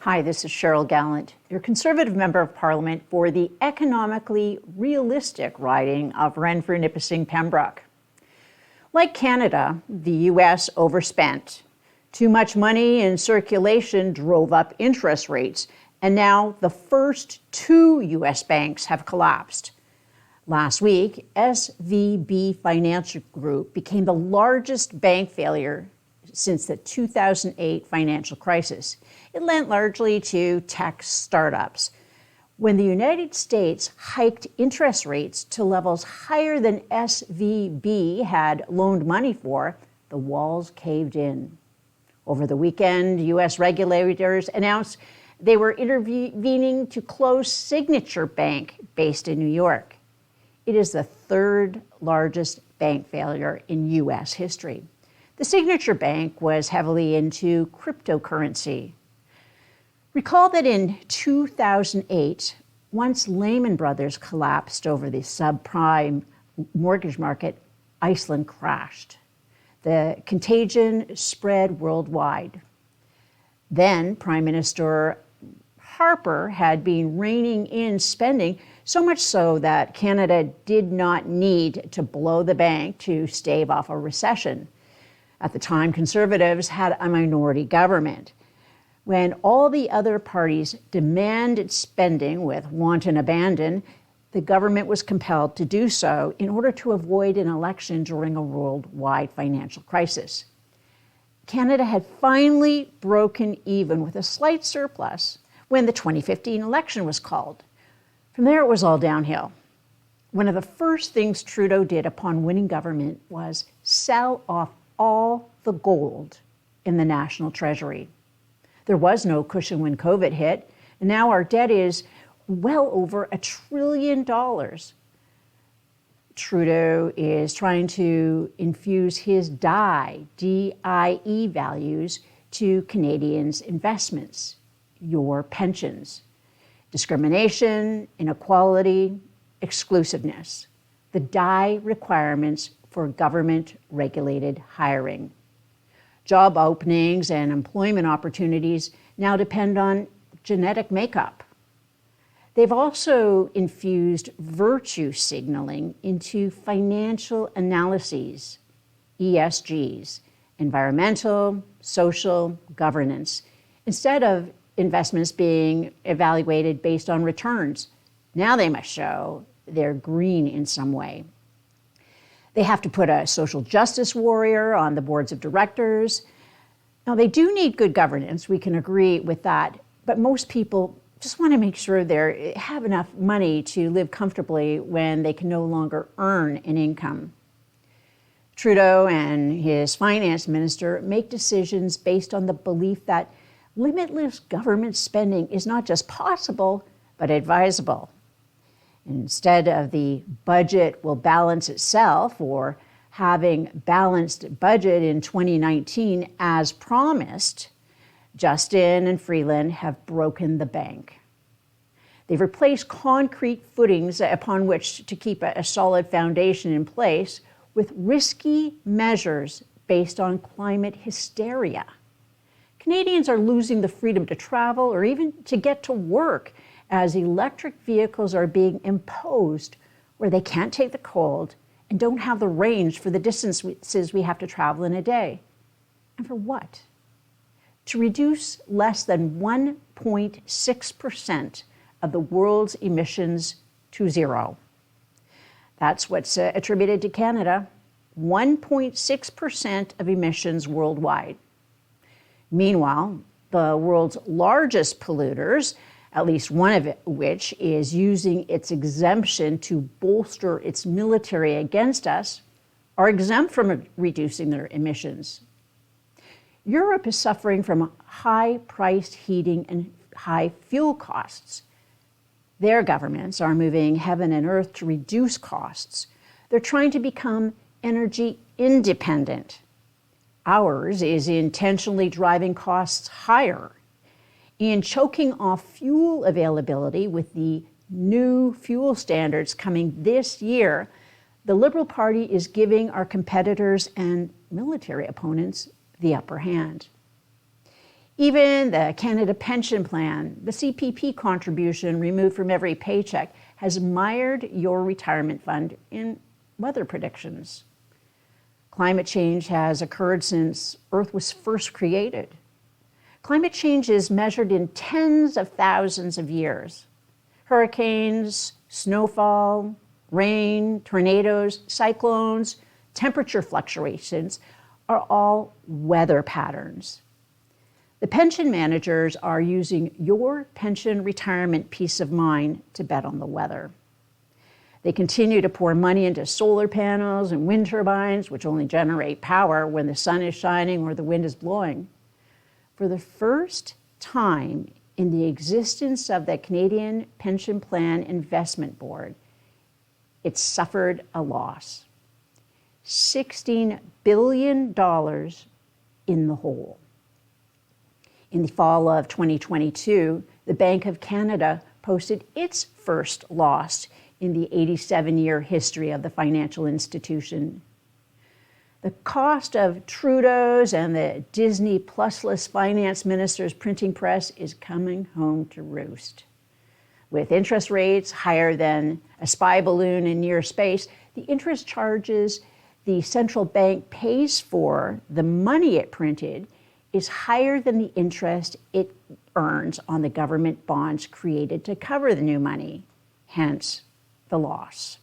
Hi, this is Cheryl Gallant, your Conservative Member of Parliament for the economically realistic riding of Renfrew-Nipissing-Pembroke. Like Canada, the U.S. overspent. Too much money in circulation drove up interest rates, and now the first two U.S. banks have collapsed. Last week, SVB Financial Group became the largest bank failure since the 2008 financial crisis. It lent largely to tech startups. When the United States hiked interest rates to levels higher than SVB had loaned money for, the walls caved in. Over the weekend, U.S. regulators announced they were intervening to close Signature Bank, based in New York. It is the third largest bank failure in U.S. history. The Signature Bank was heavily into cryptocurrency. Recall that in 2008, once Lehman Brothers collapsed over the subprime mortgage market, Iceland crashed. The contagion spread worldwide. Then Prime Minister Harper had been reining in spending, so much so that Canada did not need to blow the bank to stave off a recession. At the time, Conservatives had a minority government. When all the other parties demanded spending with wanton abandon, the government was compelled to do so in order to avoid an election during a worldwide financial crisis. Canada had finally broken even with a slight surplus when the 2015 election was called. From there, it was all downhill. One of the first things Trudeau did upon winning government was sell off all the gold in the National Treasury. There was no cushion when COVID hit, and now our debt is well over $1 trillion. Trudeau is trying to infuse his DIE values to Canadians' investments, your pensions. Discrimination, inequality, exclusiveness. The DIE requirements for government-regulated hiring. Job openings and employment opportunities now depend on genetic makeup. They've also infused virtue signaling into financial analyses, ESGs, environmental, social, governance, instead of investments being evaluated based on returns. Now they must show they're green in some way. They have to put a social justice warrior on the boards of directors. Now, they do need good governance. We can agree with that. But most people just want to make sure they have enough money to live comfortably when they can no longer earn an income. Trudeau and his finance minister make decisions based on the belief that limitless government spending is not just possible, but advisable. Instead of the budget will balance itself or having balanced budget in 2019 as promised, Justin and Freeland have broken the bank. They've replaced concrete footings upon which to keep a solid foundation in place with risky measures based on climate hysteria. Canadians are losing the freedom to travel or even to get to work as electric vehicles are being imposed where they can't take the cold and don't have the range for the distances we have to travel in a day. And for what? To reduce less than 1.6% of the world's emissions to zero. That's what's attributed to Canada, 1.6% of emissions worldwide. Meanwhile, the world's largest polluters, at least one of which is using its exemption to bolster its military against us, are exempt from reducing their emissions. Europe is suffering from high-priced heating and high fuel costs. Their governments are moving heaven and earth to reduce costs. They're trying to become energy independent. Ours is intentionally driving costs higher. In choking off fuel availability with the new fuel standards coming this year, the Liberal Party is giving our competitors and military opponents the upper hand. Even the Canada Pension Plan, the CPP contribution removed from every paycheck, has mired your retirement fund in weather predictions. Climate change has occurred since Earth was first created. Climate change is measured in tens of thousands of years. Hurricanes, snowfall, rain, tornadoes, cyclones, temperature fluctuations are all weather patterns. The pension managers are using your pension retirement peace of mind to bet on the weather. They continue to pour money into solar panels and wind turbines, which only generate power when the sun is shining or the wind is blowing. For the first time in the existence of the Canadian Pension Plan Investment Board, it suffered a loss. $16 billion in the hole. In the fall of 2022, the Bank of Canada posted its first loss in the 87-year history of the financial institution. The cost of Trudeau's and the Disney Plus-less finance minister's printing press is coming home to roost. With interest rates higher than a spy balloon in near space, the interest charges the central bank pays for the money it printed is higher than the interest it earns on the government bonds created to cover the new money, hence the loss.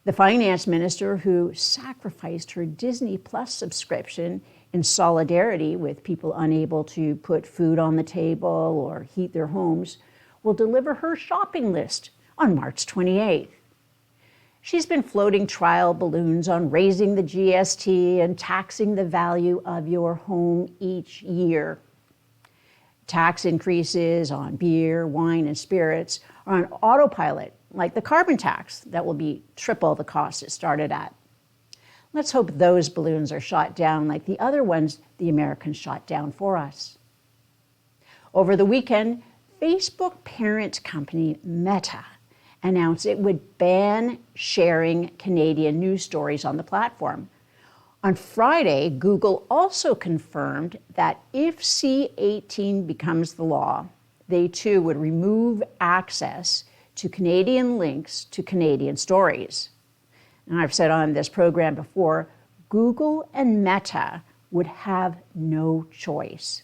The finance minister, who sacrificed her Disney Plus subscription in solidarity with people unable to put food on the table or heat their homes, will deliver her shopping list on March 28th. She's been floating trial balloons on raising the GST and taxing the value of your home each year. Tax increases on beer, wine, and spirits are on autopilot, like the carbon tax that will be triple the cost it started at. Let's hope those balloons are shot down like the other ones the Americans shot down for us. Over the weekend, Facebook parent company Meta announced it would ban sharing Canadian news stories on the platform. On Friday, Google also confirmed that if C-18 becomes the law, they too would remove access to Canadian links to Canadian stories. And I've said on this program before, Google and Meta would have no choice.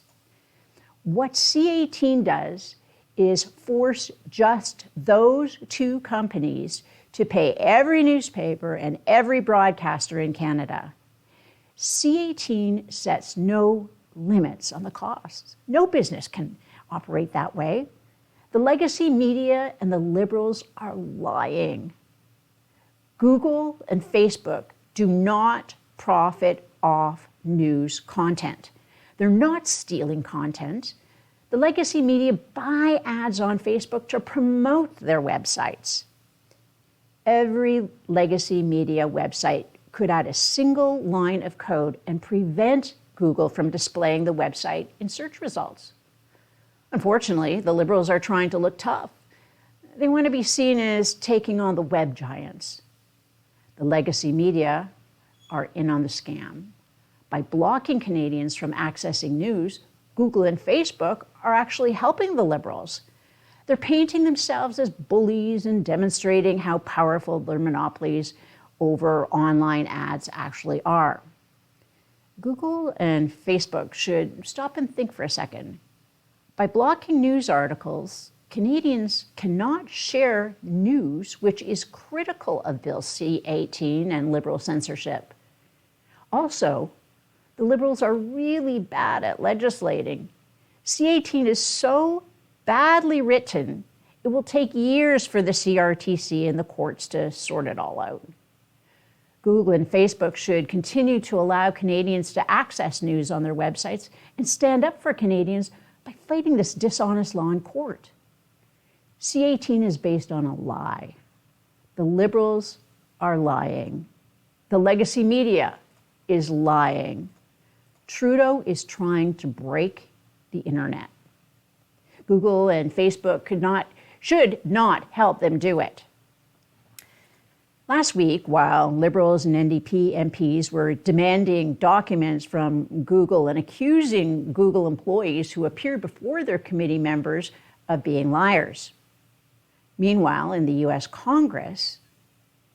What C-18 does is force just those two companies to pay every newspaper and every broadcaster in Canada. C-18 sets no limits on the costs. No business can operate that way. The legacy media and the Liberals are lying. Google and Facebook do not profit off news content. They're not stealing content. The legacy media buy ads on Facebook to promote their websites. Every legacy media website could add a single line of code and prevent Google from displaying the website in search results. Unfortunately, the Liberals are trying to look tough. They want to be seen as taking on the web giants. The legacy media are in on the scam. By blocking Canadians from accessing news, Google and Facebook are actually helping the Liberals. They're painting themselves as bullies and demonstrating how powerful their monopolies over online ads actually are. Google and Facebook should stop and think for a second. By blocking news articles, Canadians cannot share news which is critical of Bill C-18 and Liberal censorship. Also, the Liberals are really bad at legislating. C-18 is so badly written, it will take years for the CRTC and the courts to sort it all out. Google and Facebook should continue to allow Canadians to access news on their websites and stand up for Canadians by fighting this dishonest law in court. C-18 is based on a lie. The Liberals are lying. The legacy media is lying. Trudeau is trying to break the internet. Google and Facebook should not help them do it. Last week, while Liberals and NDP MPs were demanding documents from Google and accusing Google employees who appeared before their committee members of being liars. Meanwhile, in the U.S. Congress,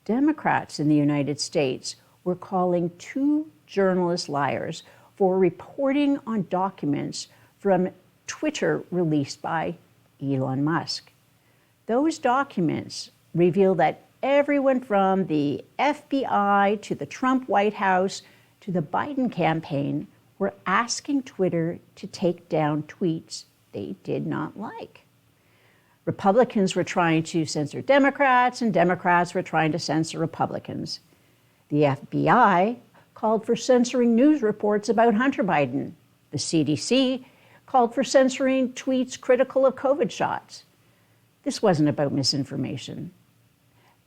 Democrats in the United States were calling two journalists liars for reporting on documents from Twitter released by Elon Musk. Those documents reveal that everyone from the FBI to the Trump White House to the Biden campaign were asking Twitter to take down tweets they did not like. Republicans were trying to censor Democrats, and Democrats were trying to censor Republicans. The FBI called for censoring news reports about Hunter Biden. The CDC called for censoring tweets critical of COVID shots. This wasn't about misinformation.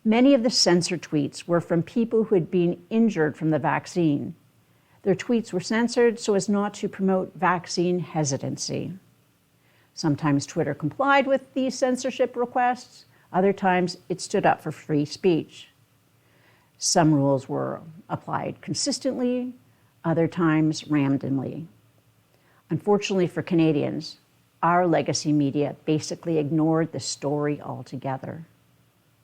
Many of the censored tweets were from people who had been injured from the vaccine. Their tweets were censored so as not to promote vaccine hesitancy. Sometimes Twitter complied with these censorship requests. Other times it stood up for free speech. Some rules were applied consistently, other times randomly. Unfortunately for Canadians, our legacy media basically ignored the story altogether.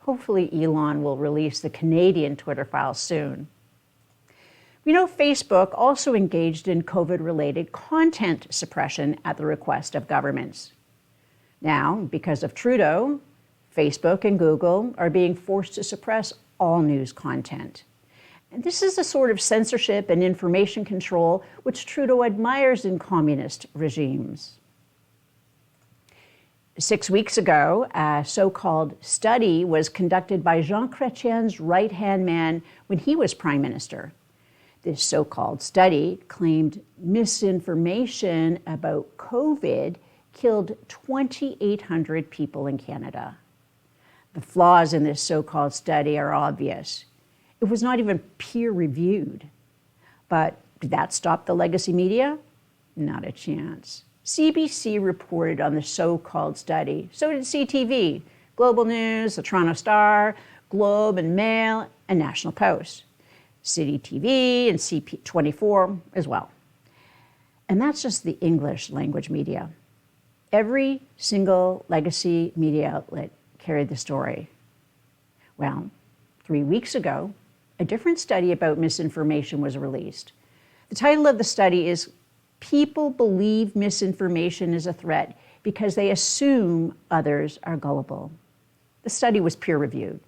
Hopefully Elon will release the Canadian Twitter files soon. We know Facebook also engaged in COVID-related content suppression at the request of governments. Now, because of Trudeau, Facebook and Google are being forced to suppress all news content. And this is the sort of censorship and information control which Trudeau admires in communist regimes. 6 weeks ago, a so-called study was conducted by Jean Chrétien's right-hand man when he was Prime Minister. This so-called study claimed misinformation about COVID killed 2,800 people in Canada. The flaws in this so-called study are obvious. It was not even peer-reviewed. But did that stop the legacy media? Not a chance. CBC reported on the so-called study. So did CTV, Global News, the Toronto Star, Globe and Mail, and National Post. City TV and CP24 as well. And that's just the English language media. Every single legacy media outlet carried the story. Well, 3 weeks ago, a different study about misinformation was released. The title of the study is People Believe Misinformation is a Threat Because They Assume Others Are Gullible. The study was peer-reviewed.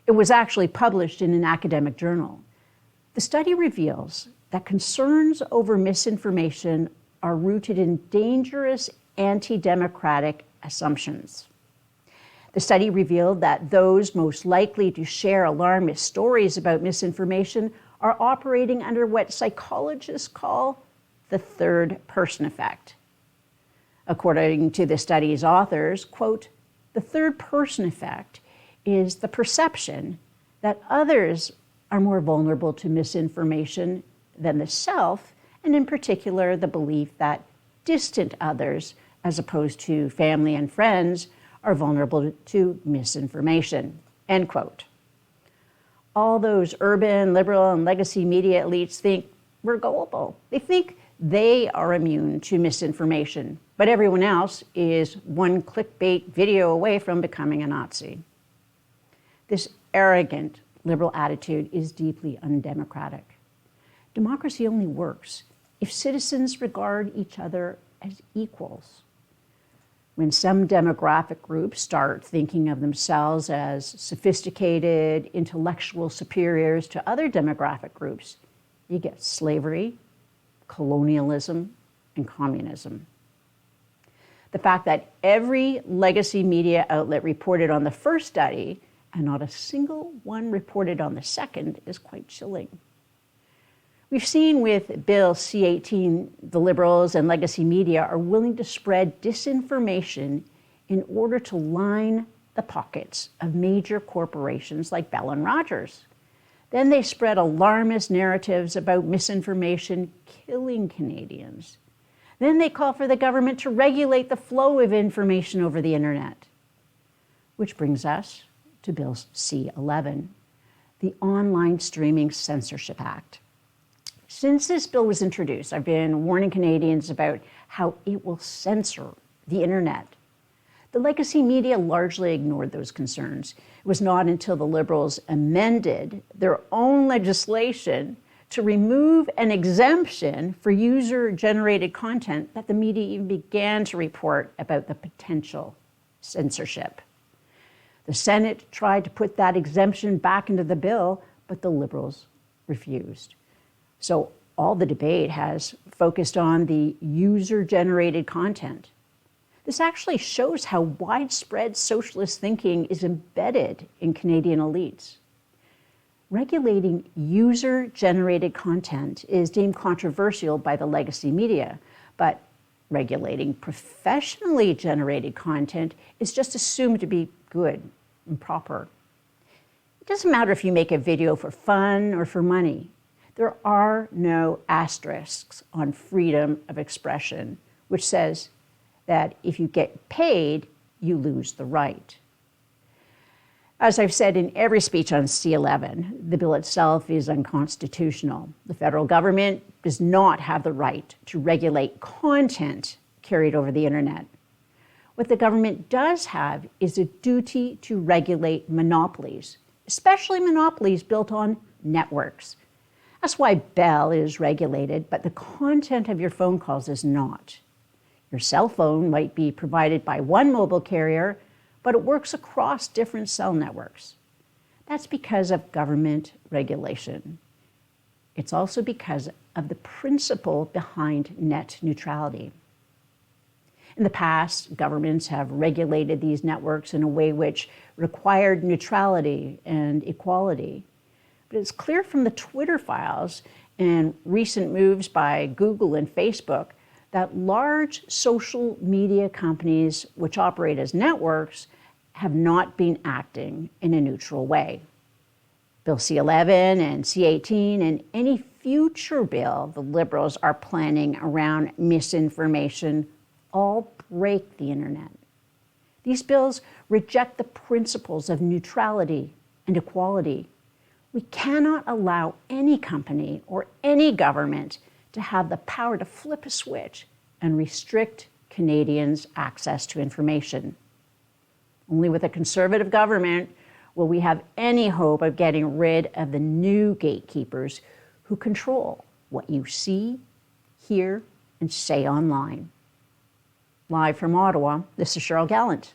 It was actually published in an academic journal. The study reveals that concerns over misinformation are rooted in dangerous anti-democratic assumptions. The study revealed that those most likely to share alarmist stories about misinformation are operating under what psychologists call the third person effect. According to the study's authors, quote, the third person effect is the perception that others are more vulnerable to misinformation than the self, and in particular, the belief that distant others, as opposed to family and friends, are vulnerable to misinformation, end quote. All those urban, liberal, and legacy media elites think we're gullible. They think they are immune to misinformation, but everyone else is one clickbait video away from becoming a Nazi. This arrogant liberal attitude is deeply undemocratic. Democracy only works if citizens regard each other as equals. When some demographic groups start thinking of themselves as sophisticated, intellectual superiors to other demographic groups, you get slavery, colonialism, and communism. The fact that every legacy media outlet reported on the first study and not a single one reported on the second is quite chilling. We've seen with Bill C-18, the Liberals and legacy media are willing to spread disinformation in order to line the pockets of major corporations like Bell and Rogers. Then they spread alarmist narratives about misinformation killing Canadians. Then they call for the government to regulate the flow of information over the internet. Which brings us to Bill C-11, the Online Streaming Censorship Act. Since this bill was introduced, I've been warning Canadians about how it will censor the internet. The legacy media largely ignored those concerns. It was not until the Liberals amended their own legislation to remove an exemption for user-generated content that the media even began to report about the potential censorship. The Senate tried to put that exemption back into the bill, but the Liberals refused. So all the debate has focused on the user-generated content. This actually shows how widespread socialist thinking is embedded in Canadian elites. Regulating user-generated content is deemed controversial by the legacy media, but regulating professionally generated content is just assumed to be good and proper. It doesn't matter if you make a video for fun or for money. There are no asterisks on freedom of expression, which says that if you get paid, you lose the right. As I've said in every speech on C11, the bill itself is unconstitutional. The federal government does not have the right to regulate content carried over the internet. What the government does have is a duty to regulate monopolies, especially monopolies built on networks. That's why Bell is regulated, but the content of your phone calls is not. Your cell phone might be provided by one mobile carrier, but it works across different cell networks. That's because of government regulation. It's also because of the principle behind net neutrality. In the past, governments have regulated these networks in a way which required neutrality and equality. But it's clear from the Twitter files and recent moves by Google and Facebook that large social media companies which operate as networks have not been acting in a neutral way. Bill C11 and C18 and any future bill the Liberals are planning around misinformation all break the internet. These bills reject the principles of neutrality and equality. We cannot allow any company or any government to have the power to flip a switch and restrict Canadians' access to information. Only with a conservative government will we have any hope of getting rid of the new gatekeepers who control what you see, hear, and say online. Live from Ottawa, this is Cheryl Gallant.